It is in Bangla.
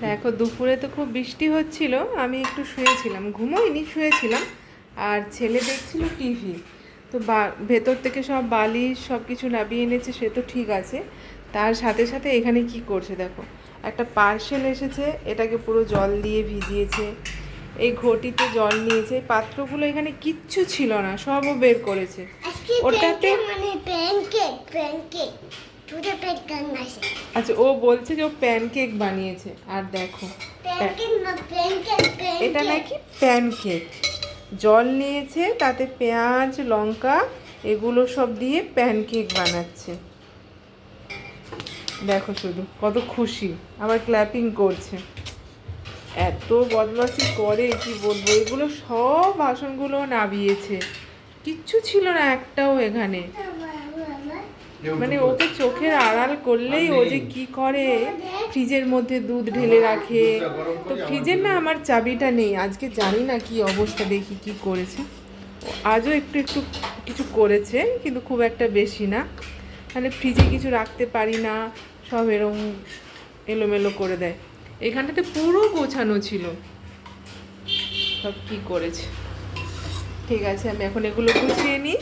দেখো দুপুরে তো খুব বৃষ্টি হচ্ছিল, আমি একটু শুয়েছিলাম, ঘুমোইনি, শুয়েছিলাম। আর ছেলে দেখছিল টিভি। তো ভেতর থেকে সব বালিশ সব কিছু নামিয়ে এনেছে, সে তো ঠিক আছে। তার সাথে সাথে এখানে কি করছে দেখো, একটা পার্সেল এসেছে, এটাকে পুরো জল দিয়ে ভিজিয়েছে। এই ঘটিতে জল নিয়েছে, এই পাত্রগুলো এখানে কিচ্ছু ছিল না, সবও বের করেছে। ওটাতে মানে প্যানকেক প্যানকেক পুরো প্যানকেক আছে। আচ্ছা, ও বলছে যে ও প্যানকেক বানিয়েছে। আর দেখো প্যানকেক না প্যানকেক এটা নাকি প্যানকেক। জল নিয়েছে, তাতে পেঁয়াজ লঙ্কা এগুলো সব দিয়ে প্যানকেক বানাচ্ছে। দেখো শুধু কত খুশি, আবার ক্ল্যাপিং করছে। এত বদমাশি করে কি বলবো, এগুলো সব বাসনগুলো নাবিয়েছে, কিচ্ছু ছিল না একটাও এখানে। মানে ওকে চোখের আড়াল করলেই ও যে কি করে, ফ্রিজের মধ্যে দুধ ঢেলে রাখে। তো ফ্রিজের না আমার চাবিটা নেই, আজকে জানি না কি অবস্থা, দেখি কি করেছে। আজও একটু একটু কিছু করেছে, কিন্তু খুব একটা বেশি না। তাহলে ফ্রিজে কিছু রাখতে পারি না, সব এরকম এলোমেলো করে দেয়। এখানটাতে পুরো গোছানো ছিল, সব কি করেছে। ঠিক আছে, আমি এখন এগুলো গুছিয়ে নিই।